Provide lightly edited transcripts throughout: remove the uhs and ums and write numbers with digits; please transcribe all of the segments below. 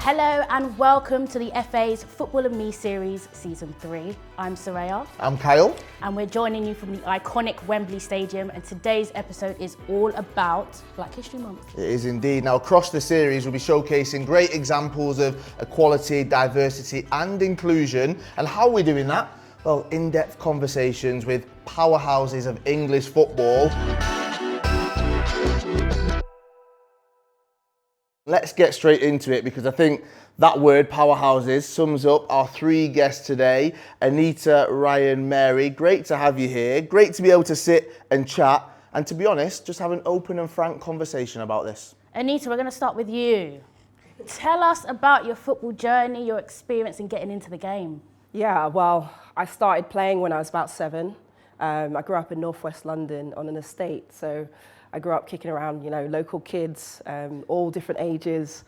Hello and welcome to the FA's Football and Me series, Season 3. I'm Soraya. I'm Kyle. And we're joining you from the iconic Wembley Stadium, and today's episode is all about Black History Month. It is indeed. Now, across the series, we'll be showcasing great examples of equality, diversity and inclusion. And how are we doing that? Well, in-depth conversations with powerhouses of English football. Let's get straight into it, because I think that word, powerhouses, sums up our three guests today. Anita, Ryan, Mary, great to have you here. Great to be able to sit and chat and, to be honest, just have an open and frank conversation about this. Anita, we're going to start with you. Tell us about your football journey, your experience in getting into the game. Yeah, well, I started playing when I was about 7. I grew up in northwest London on an estate, so I grew up kicking around, local kids, all different ages,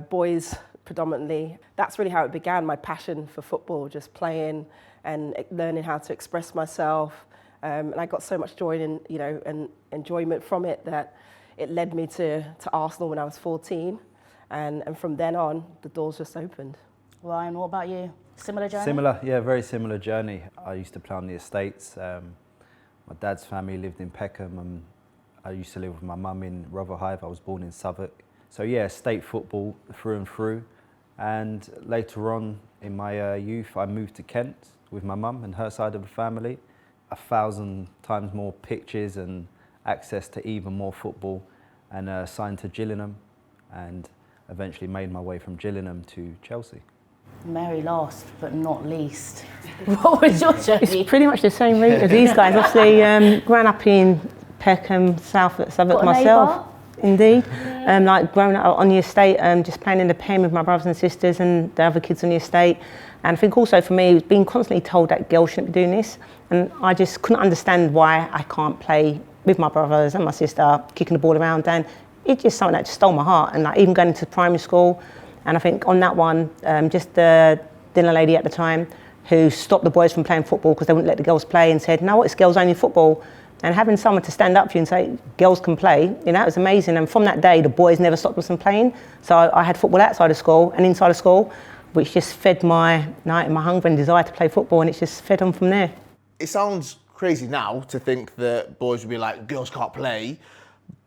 boys predominantly. That's really how it began, my passion for football, just playing and learning how to express myself. And I got so much joy and enjoyment from it that it led me to Arsenal when I was 14. And from then on, the doors just opened. Ryan, what about you? Similar journey? Similar, yeah, very similar journey. I used to play on the estates. My dad's family lived in Peckham, and I used to live with my mum in Rotherhithe. I was born in Southwark. So yeah, state football through and through. And later on in my youth, I moved to Kent with my mum and her side of the family. 1,000 times more pitches and access to even more football, and signed to Gillingham, and eventually made my way from Gillingham to Chelsea. Mary, last but not least, what was your journey? It's pretty much the same route as these guys. Obviously, growing up in Peckham, Southwark myself. Indeed. Like growing up on the estate, just playing in the pen with my brothers and sisters and the other kids on the estate. And I think also for me, it was being constantly told that girls shouldn't be doing this. And I just couldn't understand why I can't play with my brothers and my sister, kicking the ball around. And it's just something that just stole my heart. And like even going into primary school, and I think on that one, just the dinner lady at the time who stopped the boys from playing football because they wouldn't let the girls play, and said, no, it's girls only football. And having someone to stand up for you and say, girls can play, it was amazing. And from that day, the boys never stopped us from playing. So I had football outside of school and inside of school, which just fed my hunger and desire to play football, and it's just fed on from there. It sounds crazy now to think that boys would be like, girls can't play.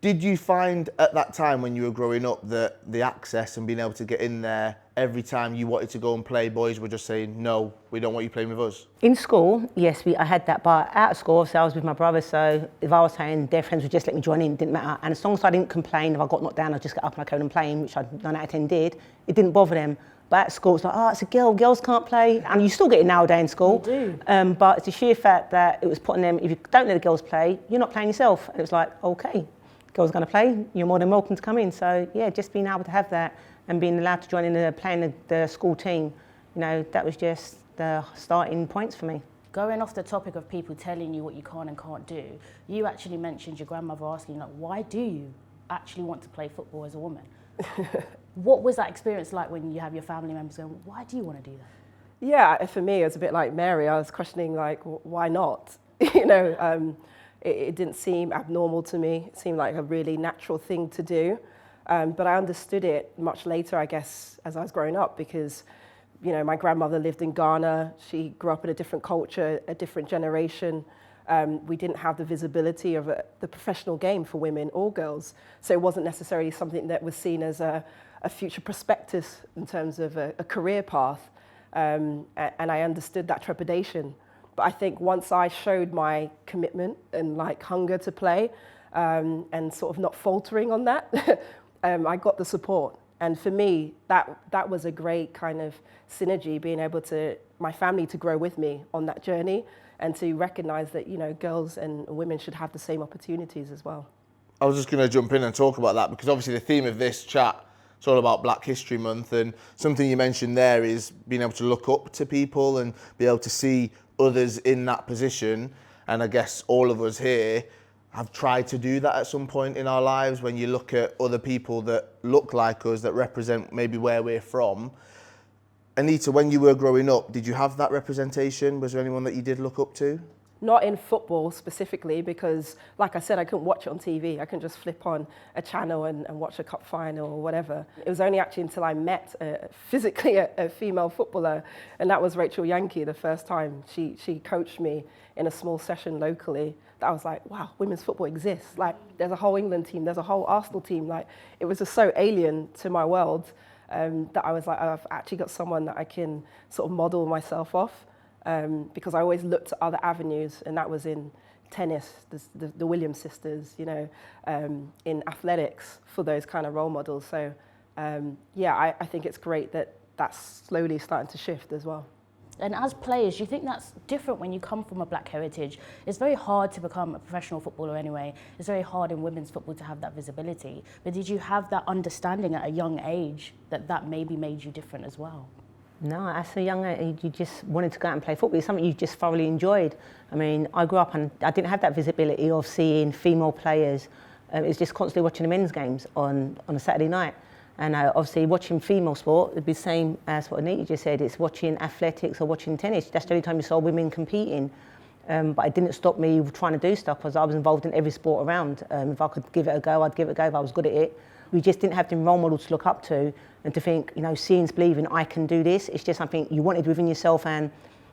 Did you find at that time when you were growing up that the access and being able to get in there every time you wanted to go and play, boys were just saying, no, we don't want you playing with us? In school, yes, I had that, but out of school, obviously I was with my brothers, so if I was saying their friends would just let me join in, it didn't matter. And as long as I didn't complain, if I got knocked down, I'd just get up and I'd carry on playing, which I 9 out of 10 did. It didn't bother them. But at school, it's like, oh, it's a girl, girls can't play. And you still get it nowadays in school. You do. But it's the sheer fact that it was putting them, if you don't let the girls play, you're not playing yourself. And it was like, okay, girls going to play, you're more than welcome to come in. So yeah, just being able to have that and being allowed to join in playing the school team, that was just the starting points for me. Going off the topic of people telling you what you can and can't do, you actually mentioned your grandmother asking, why do you actually want to play football as a woman? What was that experience like when you have your family members going, why do you want to do that? Yeah, for me, it was a bit like Mary. I was questioning, why not? It didn't seem abnormal to me. It seemed like a really natural thing to do. But I understood it much later, I guess, as I was growing up, because, my grandmother lived in Ghana. She grew up in a different culture, a different generation. We didn't have the visibility of the professional game for women or girls. So it wasn't necessarily something that was seen as a future prospectus in terms of a career path. And I understood that trepidation. But I think once I showed my commitment and hunger to play, and sort of not faltering on that, I got the support. And for me, that was a great kind of synergy, being able to, my family to grow with me on that journey and to recognize that, girls and women should have the same opportunities as well. I was just going to jump in and talk about that, because obviously the theme of this chat, it's all about Black History Month, and something you mentioned there is being able to look up to people and be able to see others in that position. And I guess all of us here have tried to do that at some point in our lives. When you look at other people that look like us, that represent maybe where we're from. Anita, when you were growing up, did you have that representation? Was there anyone that you did look up to? Not in football specifically, because like I said, I couldn't watch it on TV. I couldn't just flip on a channel and watch a cup final or whatever. It was only actually until I met physically a female footballer, and that was Rachel Yankee the first time. She coached me in a small session locally. That I was like, wow, women's football exists. Like, there's a whole England team, there's a whole Arsenal team. Like, it was just so alien to my world that I was like, I've actually got someone that I can sort of model myself off. Because I always looked at other avenues, and that was in tennis, the Williams sisters, you know, in athletics for those kind of role models. So, yeah, I think it's great that that's slowly starting to shift as well. And as players, do you think that's different when you come from a black heritage? It's very hard to become a professional footballer anyway. It's very hard in women's football to have that visibility. But did you have that understanding at a young age that maybe made you different as well? No, as a young age, you just wanted to go out and play football. It's something you just thoroughly enjoyed. I mean, I grew up and I didn't have that visibility of seeing female players. It was just constantly watching the men's games on a Saturday night. And obviously watching female sport would be the same as what Anita just said. It's watching athletics or watching tennis. That's the only time you saw women competing. But it didn't stop me trying to do stuff because I was involved in every sport around. If I could give it a go, I'd give it a go if I was good at it. We just didn't have the role model to look up to and to think, you know, seeing's believing, I can do this. It's just something you wanted within yourself, and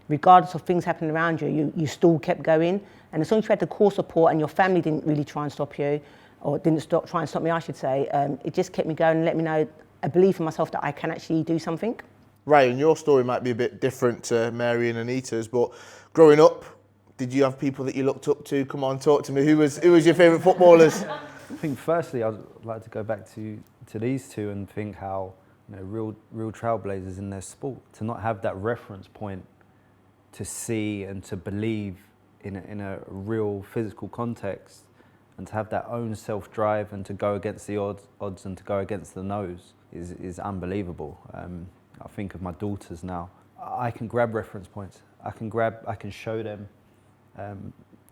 regardless of things happening around you, you still kept going. And as long as you had the core support and your family didn't really try and stop you, or didn't try and stop me, I should say, it just kept me going and let me know a belief in myself that I can actually do something. Right, and your story might be a bit different to Mary and Anita's, but growing up, did you have people that you looked up to? Come on, talk to me. Who was your favourite footballers? I think firstly, I'd like to go back to these two and think how, you know, real trailblazers in their sport. To not have that reference point to see and to believe in a real physical context, and to have that own self-drive and to go against the odds and to go against the nose is unbelievable. I think of my daughters now. I can grab reference points. I can show them,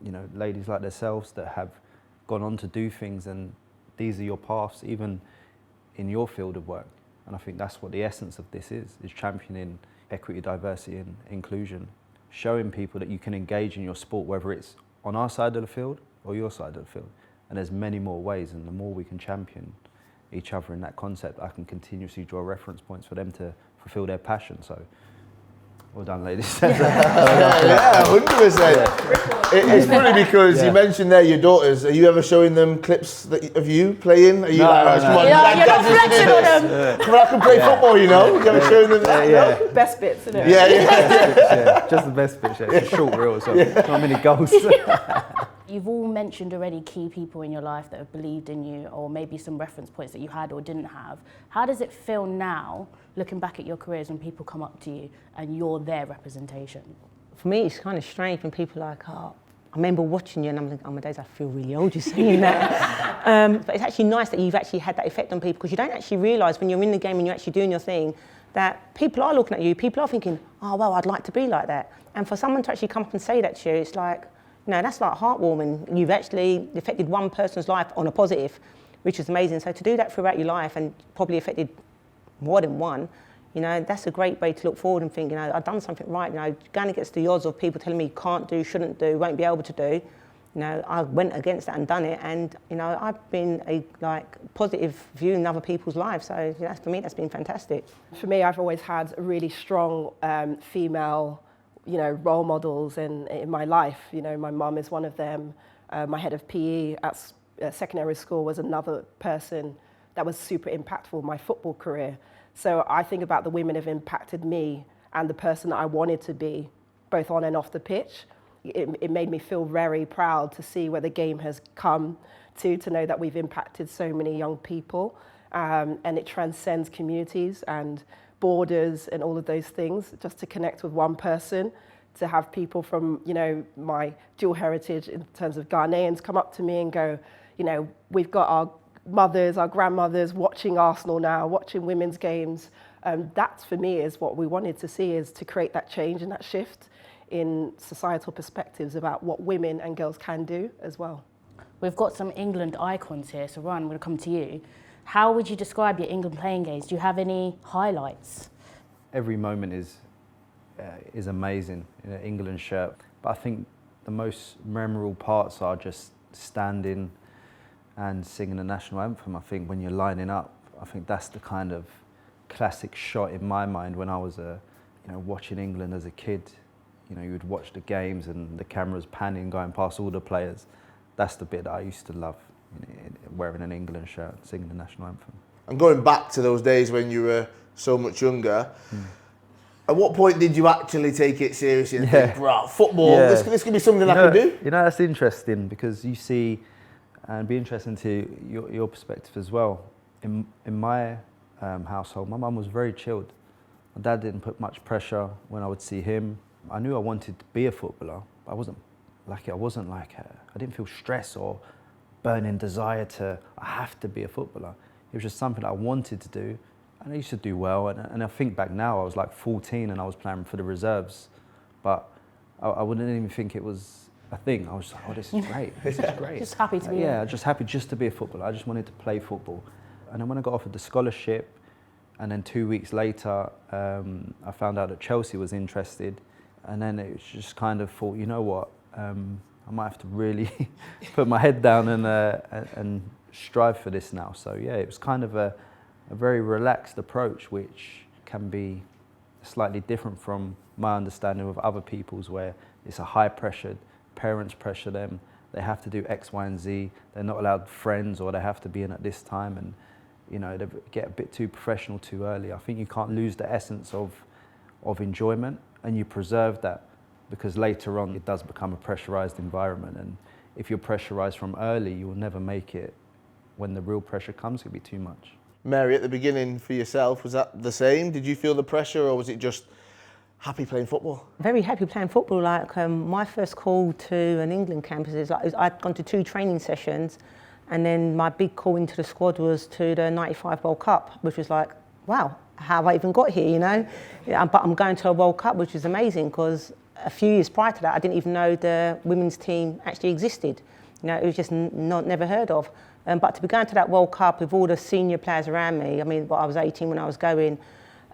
you know, ladies like themselves that have gone on to do things, and these are your paths, even in your field of work. And I think that's what the essence of this is championing equity, diversity and inclusion, showing people that you can engage in your sport, whether it's on our side of the field or your side of the field. And there's many more ways, and the more we can champion each other in that concept, I can continuously draw reference points for them to fulfill their passion. So, well done, ladies. Yeah, 100%. It's funny because you mentioned there your daughters. Are you ever showing them clips of you playing? Are you come on, you're not flexing on them. Come on, I can play football, you know? You ever showing them that? Yeah. No? Best bits, isn't it? Yeah. Just the best bit. It's a short reel, so not many goals. You've all mentioned already key people in your life that have believed in you, or maybe some reference points that you had or didn't have. How does it feel now, looking back at your careers, when people come up to you and you're their representation? For me, it's kind of strange when people are like, oh, I remember watching you and I'm like, oh my days, I feel really old just saying that. But it's actually nice that you've actually had that effect on people, because you don't actually realise when you're in the game and you're actually doing your thing that people are looking at you, people are thinking, oh, well, I'd like to be like that. And for someone to actually come up and say that to you, it's like, you know, that's like heartwarming. You've actually affected one person's life on a positive, which is amazing. So to do that throughout your life and probably affected more than one, you know, that's a great way to look forward and think, you know, I've done something right. You know, going against the odds of people telling me can't do, shouldn't do, won't be able to do. You know, I went against that and done it, and you know, I've been a positive view in other people's lives. So that's, for me, that's been fantastic. For me, I've always had really strong female, you know, role models in my life. You know, my mum is one of them. My head of PE at secondary school was another person that was super impactful in my football career. So I think about the women have impacted me and the person that I wanted to be, both on and off the pitch. It made me feel very proud to see where the game has come to know that we've impacted so many young people, and it transcends communities and borders and all of those things, just to connect with one person, to have people from, you know, my dual heritage in terms of Ghanaians come up to me and go, you know, we've got our mothers, our grandmothers watching Arsenal now, watching women's games. That for me is what we wanted to see, is to create that change and that shift in societal perspectives about what women and girls can do as well. We've got some England icons here, so Ryan, I'm going to come to you. How would you describe your England playing days? Do you have any highlights? Every moment is amazing in an England shirt, but I think the most memorable parts are just standing and singing the national anthem. I think when you're lining up, I think that's the kind of classic shot in my mind when I was watching England as a kid. You know, you would watch the games and the cameras panning, going past all the players. That's the bit that I used to love, wearing an England shirt, singing the national anthem. And going back to those days when you were so much younger, at what point did you actually take it seriously and think, right, football, this could be something I can do? You know, that's interesting because you see, and it'd be interesting to your perspective as well. In my household, my mum was very chilled. My dad didn't put much pressure when I would see him. I knew I wanted to be a footballer. I didn't feel stress or burning desire I have to be a footballer. It was just something I wanted to do, and I used to do well. And I think back now, I was like 14 and I was playing for the reserves, but I wouldn't even think it was a thing. I was like, oh, this is great. This is great. Just happy to be. Yeah, just happy just to be a footballer. I just wanted to play football. And then when I got offered the scholarship, and then 2 weeks later, I found out that Chelsea was interested. And then it was just kind of thought, you know what, I might have to really put my head down and strive for this now. So yeah, it was kind of a very relaxed approach, which can be slightly different from my understanding of other people's, where it's a high pressured, parents pressure them, they have to do X, Y, and Z, they're not allowed friends, or they have to be in at this time, and you know, they get a bit too professional too early. I think you can't lose the essence of enjoyment, and you preserve that, because later on it does become a pressurized environment, and if you're pressurized from early, you will never make it. When the real pressure comes, it'll be too much. Mary, at the beginning for yourself, was that the same? Did you feel the pressure, or was it just happy playing football? Very happy playing football. Like my first call to an England campus is I'd gone to 2 training sessions, and then my big call into the squad was to the '95 World Cup, which was like, wow, how have I even got here, you know? Yeah, but I'm going to a World Cup, which is amazing, because a few years prior to that, I didn't even know the women's team actually existed. You know, it was just never heard of. But to be going to that World Cup with all the senior players around me, I mean, I was 18 when I was going,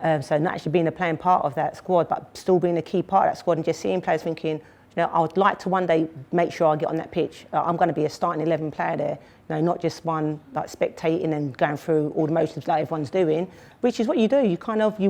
so not actually being a playing part of that squad, but still being a key part of that squad, and just seeing players thinking, you know, I would like to one day make sure I get on that pitch. I'm going to be a starting 11 player there, you know, not just one like spectating and going through all the motions like everyone's doing, which is what you do. You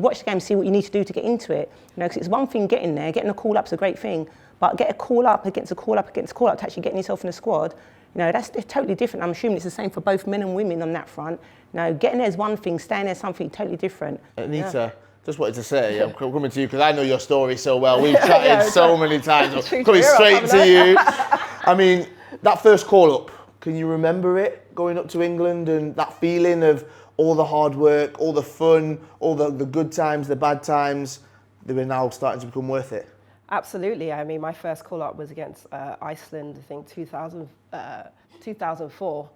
watch the game, see what you need to do to get into it. You know, because it's one thing getting there, getting a call up's a great thing, but get a call up against a call up against a call up to actually getting yourself in the squad. You know, that's totally different. I'm assuming it's the same for both men and women on that front. You know, getting there is one thing, staying there is something totally different. Anita, just wanted to say, I'm coming to you because I know your story so well. We've chatted so many times. I'm coming straight to you. I mean, that first call up, can you remember it, going up to England, and that feeling of all the hard work, all the fun, all the good times, the bad times, they were now starting to become worth it? Absolutely. I mean, my first call-up was against Iceland, I think 2004.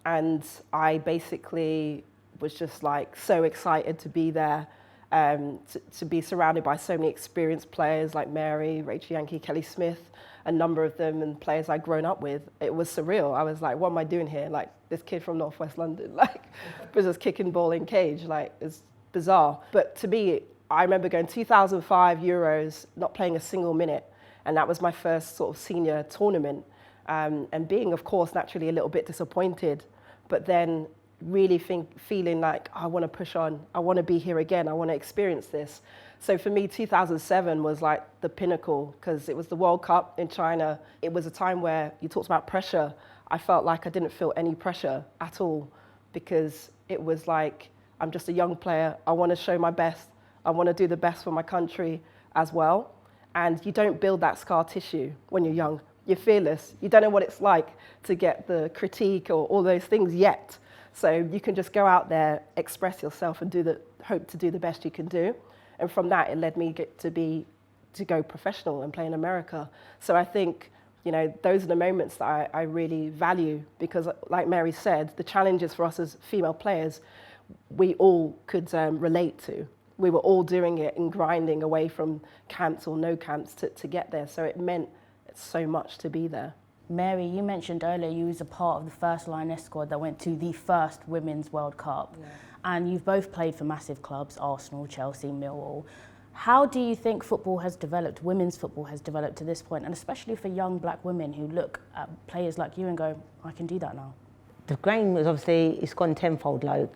And I basically was just like so excited to be there, to be surrounded by so many experienced players like Mary, Rachel Yankee, Kelly Smith, a number of them, and players I'd grown up with. It was surreal. I was like, what am I doing here? Like, this kid from Northwest London, like, was just kicking ball in cage. Like, it's bizarre. But to me, I remember going 2005 Euros, not playing a single minute, and that was my first sort of senior tournament, and being, of course, naturally a little bit disappointed, but then really feeling like I want to push on, I want to be here again, I want to experience this. So for me, 2007 was like the pinnacle, because it was the World Cup in China. It was a time where you talked about pressure. I felt like I didn't feel any pressure at all, because it was like, I'm just a young player, I want to show my best, I want to do the best for my country as well. And you don't build that scar tissue when you're young. You're fearless. You don't know what it's like to get the critique or all those things yet. So you can just go out there, express yourself, and hope to do the best you can do. And from that, it led me to go professional and play in America. So I think, you know, those are the moments that I really value, because like Mary said, the challenges for us as female players, we all could relate to. We were all doing it and grinding away from camps or no camps to get there. So it meant so much to be there. Mary, you mentioned earlier you was a part of the first Lioness squad that went to the first Women's World Cup. Yeah. And you've both played for massive clubs, Arsenal, Chelsea, Millwall. How do you think football has developed, women's football has developed to this point, and especially for young black women who look at players like you and go, I can do that now? The game is obviously, it's gone tenfold, like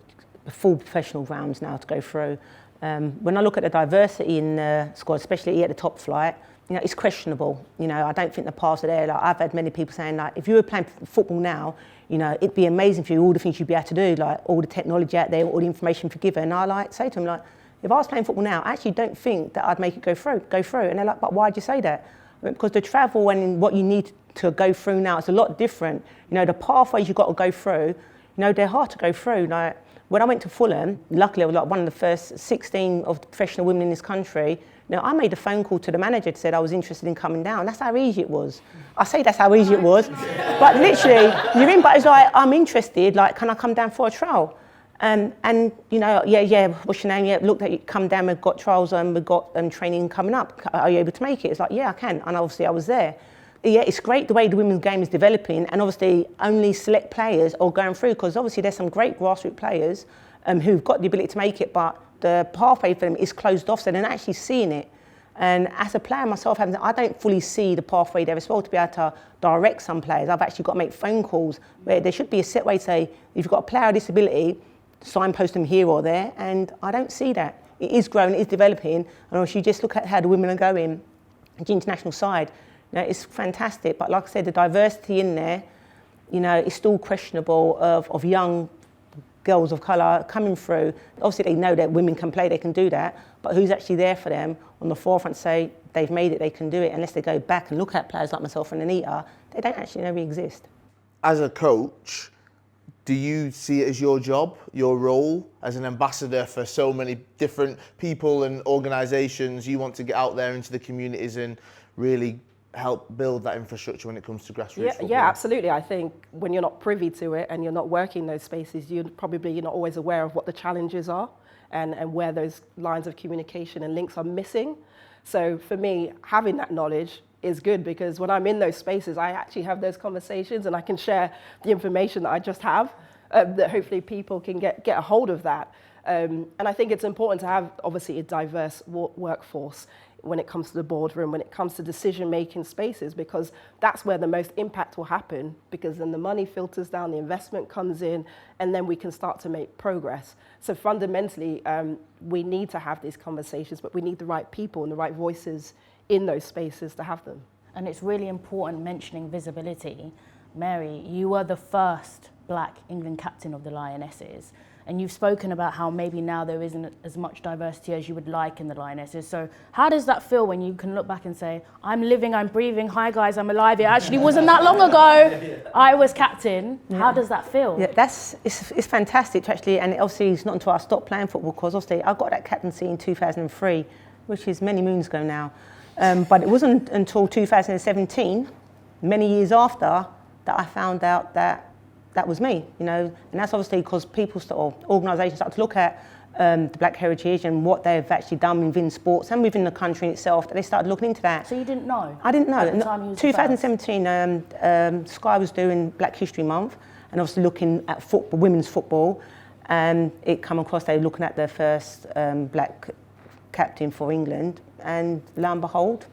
full professional rounds now to go through. When I look at the diversity in the squad, especially at the top flight, you know, it's questionable. You know, I don't think the paths are there. Like, I've had many people saying, like, if you were playing football now, you know, it'd be amazing for you, all the things you'd be able to do, like all the technology out there, all the information for given. And I like say to them, like, if I was playing football now, I actually don't think that I'd make it go through. And they're like, but why'd you say that? I mean, because the travel and what you need to go through now is a lot different. You know, the pathways you've got to go through, you know, they're hard to go through. Like, when I went to Fulham, luckily I was like one of the first 16 of the professional women in this country. You know, I made a phone call to the manager to say I was interested in coming down. That's how easy it was. I say that's how easy it was, but literally, you're in, but it's like, I'm interested, like, can I come down for a trial? And you know, yeah, what's your name? Yeah, look, that you come down, we've got trials, we've got training coming up. Are you able to make it? It's like, yeah, I can. And obviously I was there. Yeah, it's great the way the women's game is developing, and obviously only select players are going through, because obviously there's some great grassroots players who've got the ability to make it, but the pathway for them is closed off, so they're not actually seeing it. And as a player myself, I don't fully see the pathway there as well to be able to direct some players. I've actually got to make phone calls where there should be a set way to say, if you've got a player with disability, signpost them here or there, and I don't see that. It is growing, it is developing, and if you just look at how the women are going, the international side, you know, it's fantastic, but like I said, the diversity in there, you know, is still questionable of young girls of colour coming through. Obviously they know that women can play, they can do that, but who's actually there for them on the forefront to say they've made it, they can do it, unless they go back and look at players like myself and Anita, they don't actually know we exist. As a coach, do you see it as your job, your role as an ambassador for so many different people and organisations? You want to get out there into the communities and really help build that infrastructure when it comes to grassroots football? Yeah, absolutely. I think when you're not privy to it and you're not working in those spaces, you're not always aware of what the challenges are and where those lines of communication and links are missing. So for me, having that knowledge is good, because when I'm in those spaces, I actually have those conversations and I can share the information that I just have, that hopefully people can get a hold of that. And I think it's important to have, obviously, a diverse workforce when it comes to the boardroom, when it comes to decision-making spaces, because that's where the most impact will happen, because then the money filters down, the investment comes in, and then we can start to make progress. So fundamentally, we need to have these conversations, but we need the right people and the right voices in those spaces to have them. And it's really important mentioning visibility. Mary, you were the first black England captain of the Lionesses, and you've spoken about how maybe now there isn't as much diversity as you would like in the Lionesses. So how does that feel when you can look back and say, I'm living, I'm breathing, hi guys, I'm alive. It actually wasn't that long ago I was captain. Yeah. How does that feel? Yeah, it's fantastic to actually, and obviously it's not until I stopped playing football, because obviously I got that captaincy in 2003, which is many moons ago now. But it wasn't until 2017, many years after, that I found out that that was me, you know, and that's obviously because organisations start to look at the black heritage and what they've actually done within sports and within the country itself, that they started looking into that. So you didn't know? I didn't know. At the time you was 2017, Sky was doing Black History Month and obviously looking at football, women's football, and it come across, they were looking at their first black captain for England, and lo and behold,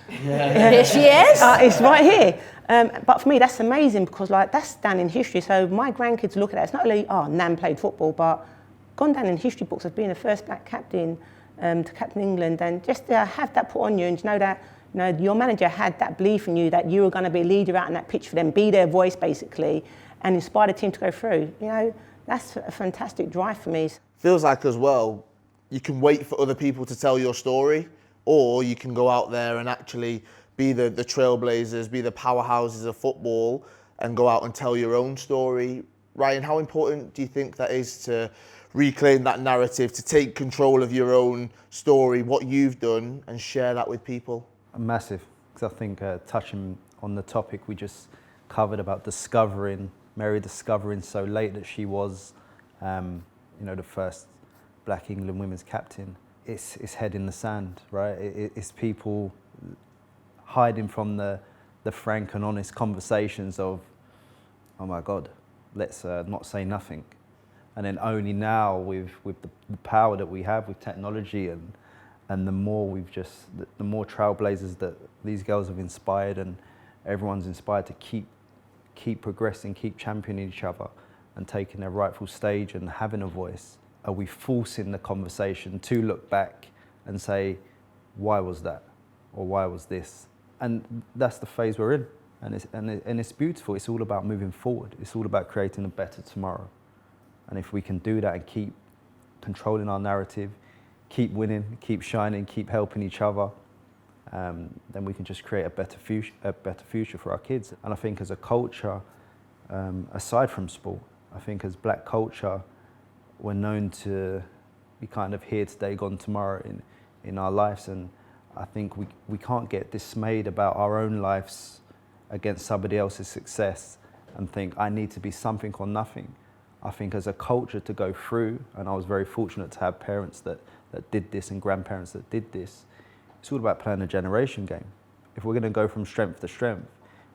here she is. It's right here. But for me, that's amazing, because like that's down in history. So my grandkids look at that. It's not only, Nan played football, but gone down in history books as being the first black captain to captain England, and just to have that put on you and to know that, you know, your manager had that belief in you that you were going to be a leader out on that pitch for them, be their voice basically, and inspire the team to go through. You know, that's a fantastic drive for me. Feels like as well, you can wait for other people to tell your story, or you can go out there and actually be the trailblazers, be the powerhouses of football, and go out and tell your own story. Ryan, how important do you think that is to reclaim that narrative, to take control of your own story, what you've done, and share that with people? Massive, because I think touching on the topic we just covered about Mary discovering so late that she was, the first black England women's captain. It's head in the sand, right? It's people hiding from the frank and honest conversations of, oh my God, let's not say nothing. And then only now with the power that we have with technology and And the more the more trailblazers that these girls have inspired, and everyone's inspired to keep progressing, keep championing each other and taking their rightful stage and having a voice, are we forcing the conversation to look back and say, why was that? Or why was this? And that's the phase we're in. And it's beautiful. It's all about moving forward. It's all about creating a better tomorrow. And if we can do that and keep controlling our narrative, keep winning, keep shining, keep helping each other, then we can just create a better future for our kids. And I think as a culture, aside from sport, I think as black culture, we're known to be kind of here today, gone tomorrow in our lives. And I think we can't get dismayed about our own lives against somebody else's success and think, I need to be something or nothing. I think as a culture to go through, and I was very fortunate to have parents that did this and grandparents that did this, it's all about playing a generation game. If we're going to go from strength to strength,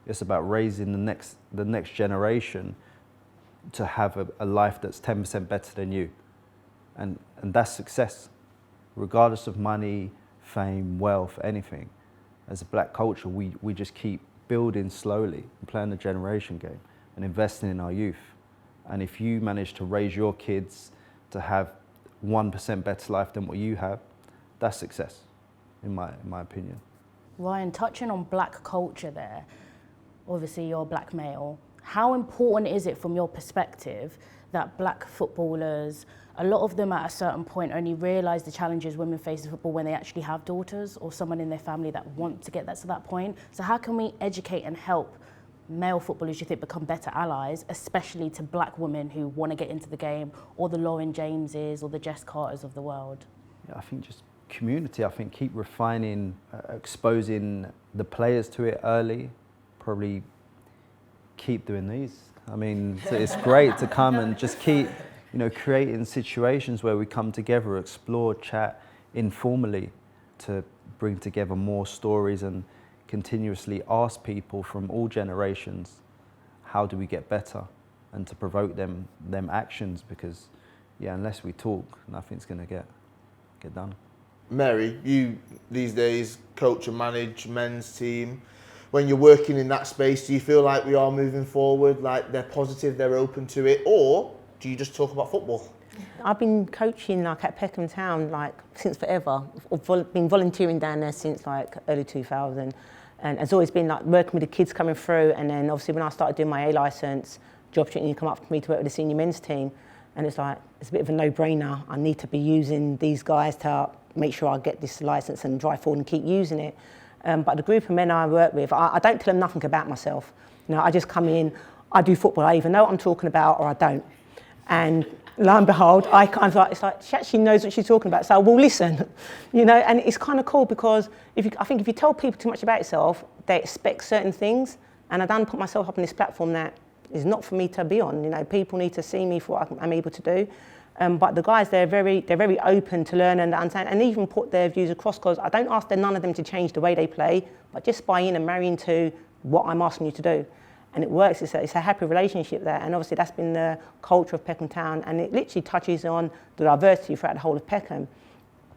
it's about raising the next generation to have a life that's 10% better than you. And that's success, regardless of money, fame, wealth, anything. As a black culture, we just keep building slowly and playing the generation game and investing in our youth. And if you manage to raise your kids to have 1% better life than what you have, that's success, in my opinion. Ryan, touching on black culture there, obviously you're a black male. How important is it from your perspective that black footballers, a lot of them at a certain point only realise the challenges women face in football when they actually have daughters or someone in their family that want to get that to that point? So how can we educate and help male footballers, you think, become better allies, especially to black women who want to get into the game, or the Lauren Jameses or the Jess Carters of the world? Yeah, I think just community. I think keep refining, exposing the players to it early, probably keep doing these. I mean, it's great to come and just keep, creating situations where we come together, explore, chat informally to bring together more stories and continuously ask people from all generations, how do we get better? And to provoke them actions, because unless we talk, nothing's gonna get done. Mary, you these days coach and manage men's team. When you're working in that space, do you feel like we are moving forward, like they're positive, they're open to it, or do you just talk about football? I've been coaching at Peckham Town since forever. I've been volunteering down there since early 2000, and it's always been working with the kids coming through. And then obviously when I started doing my A licence, the opportunity come up for me to work with the senior men's team, and it's a bit of a no-brainer. I need to be using these guys to make sure I get this licence and drive forward and keep using it. But the group of men I work with, I don't tell them nothing about myself. I just come in, I do football, I either know what I'm talking about or I don't. And lo and behold, I kind of it's like she actually knows what she's talking about, so I will listen, And it's kind of cool because I think if you tell people too much about yourself, they expect certain things, and I don't put myself up on this platform that is not for me to be on. People need to see me for what I'm able to do. But the guys, they're very open to learn and understand, and even put their views across, because I don't ask none of them to change the way they play, but just buy in and marry into what I'm asking you to do. And it works. It's a happy relationship there, and obviously that's been the culture of Peckham Town, and it literally touches on the diversity throughout the whole of Peckham,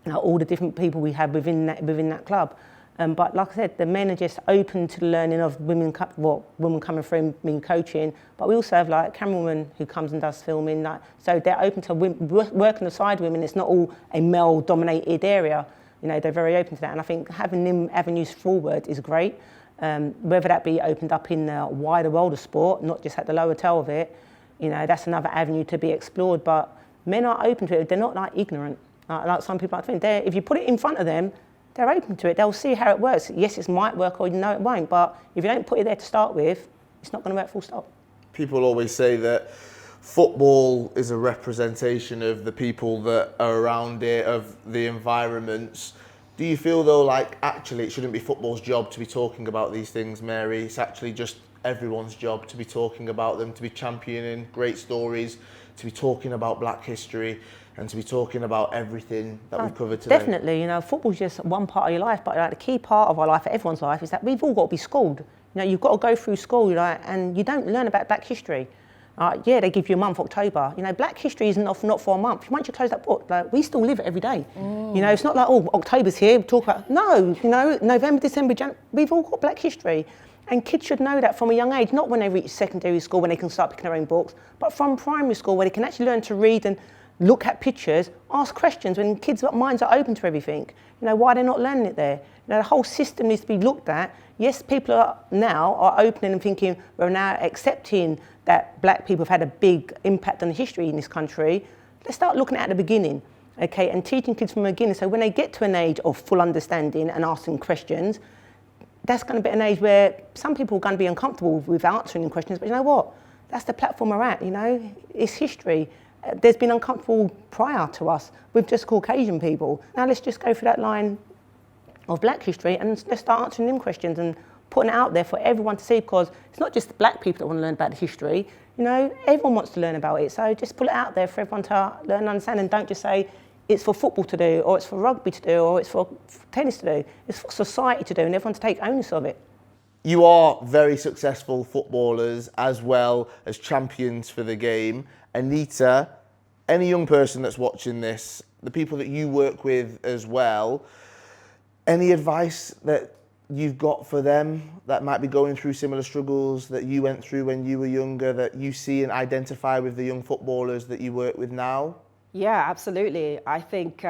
all the different people we have within that club. But like I said, the men are just open to the learning of women coming through and being coaching. But we also have a camerawoman who comes and does filming. So they're open to working aside women. It's not all a male-dominated area. They're very open to that. And I think having them avenues forward is great. Whether that be opened up in the wider world of sport, not just at the lower tail of it, that's another avenue to be explored. But men are open to it. They're not ignorant. Like some people like to think. If you put it in front of them, they're open to it. They'll see how it works. Yes, it might work, or it won't. But if you don't put it there to start with, it's not going to work full stop. People always say that football is a representation of the people that are around it, of the environments. Do you feel though, actually it shouldn't be football's job to be talking about these things, Mary? It's actually just everyone's job to be talking about them, to be championing great stories, to be talking about black history, and to be talking about everything that we've covered today. Definitely, football's just one part of your life, but the key part of our life, everyone's life, is that we've all got to be schooled. You've got to go through school, and you don't learn about black history. Yeah, they give you a month, October. You know, Black History is not for a month. Once you close that book, like, we still live it every day. You know, it's not like, oh, October's here, we talk about, no, you know, November, December, January, we've all got Black History. And kids should know that from a young age, not when they reach secondary school, when they can start picking their own books, but from primary school, where they can actually learn to read and look at pictures, ask questions, when kids' minds are open to everything. You know, why they're not learning it there? You know, the whole system needs to be looked at. Yes, people are opening and thinking, we're now accepting that Black people have had a big impact on the history in this country. Let's start looking at the beginning, okay, and teaching kids from the beginning. So when they get to an age of full understanding and asking questions, that's going to be an age where some people are going to be uncomfortable with answering questions, but you know what? That's the platform we're at, you know? It's history. There's been uncomfortable prior to us with just Caucasian people. Now let's just go through that line of Black history and let's start answering them questions and putting it out there for everyone to see, because it's not just the Black people that want to learn about the history, you know, everyone wants to learn about it. So just put it out there for everyone to learn and understand, and don't just say it's for football to do, or it's for rugby to do, or it's for tennis to do. It's for society to do and everyone to take onus of it. You are very successful footballers as well as champions for the game. Anita, any young person that's watching this, the people that you work with as well, any advice that you've got for them that might be going through similar struggles that you went through when you were younger, that you see and identify with the young footballers that you work with now? Yeah, absolutely. I think,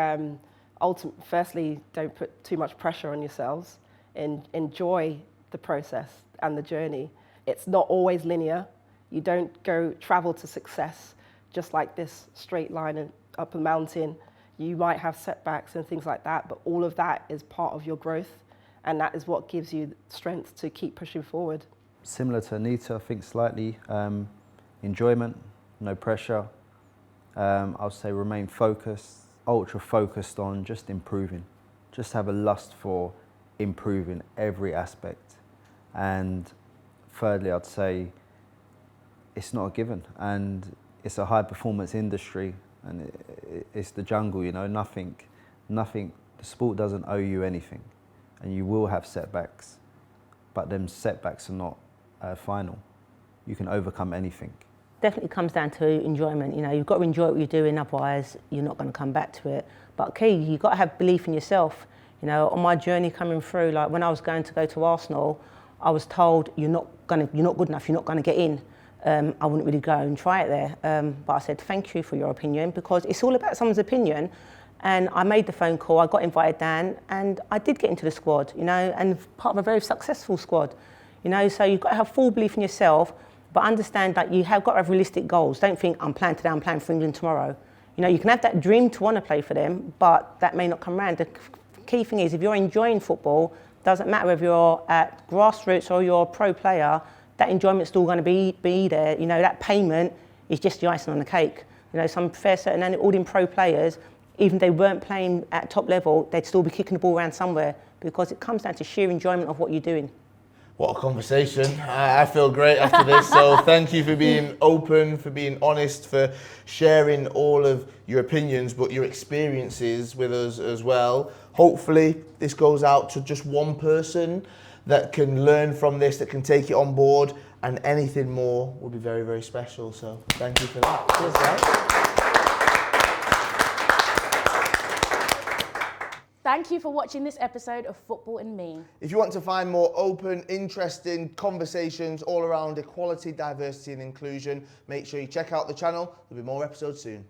firstly, don't put too much pressure on yourselves and enjoy the process and the journey. It's not always linear. You don't travel to success just like this straight line and up a mountain. You might have setbacks and things like that, but all of that is part of your growth, and that is what gives you strength to keep pushing forward. Similar to Anita, I think slightly. Enjoyment, no pressure. I'll say remain focused, ultra focused on just improving. Just have a lust for improving every aspect. And thirdly, I'd say it's not a given, and it's a high performance industry, and it's the jungle, you know, nothing, the sport doesn't owe you anything, and you will have setbacks, but them setbacks are not final. You can overcome anything. Definitely comes down to enjoyment. You know, you've got to enjoy what you're doing, otherwise you're not going to come back to it. But key, you've got to have belief in yourself. You know, on my journey coming through, like when I was going to go to Arsenal, I was told you're not good enough, you're not going to get in. I wouldn't really go and try it there. But I said, thank you for your opinion, because it's all about someone's opinion. And I made the phone call, I got invited down, and I did get into the squad, you know, and part of a very successful squad. You know, so you've got to have full belief in yourself, but understand that you have got to have realistic goals. Don't think, I'm playing today, I'm playing for England tomorrow. You know, you can have that dream to want to play for them, but that may not come around. The key thing is, if you're enjoying football, doesn't matter whether you're at grassroots or you're a pro player, that enjoyment's still going to be there. You know, that payment is just the icing on the cake. You know, some fair certain and all in pro players, even if they weren't playing at top level, they'd still be kicking the ball around somewhere, because it comes down to sheer enjoyment of what you're doing. What a conversation. I feel great after this. So thank you for being open, for being honest, for sharing all of your opinions, but your experiences with us as well. Hopefully this goes out to just one person that can learn from this, that can take it on board, and anything more would be very, very special. So thank you for that. Cheers, guys. Thank you for watching this episode of Football and Me. If you want to find more open, interesting conversations all around equality, diversity and inclusion, make sure you check out the channel. There'll be more episodes soon.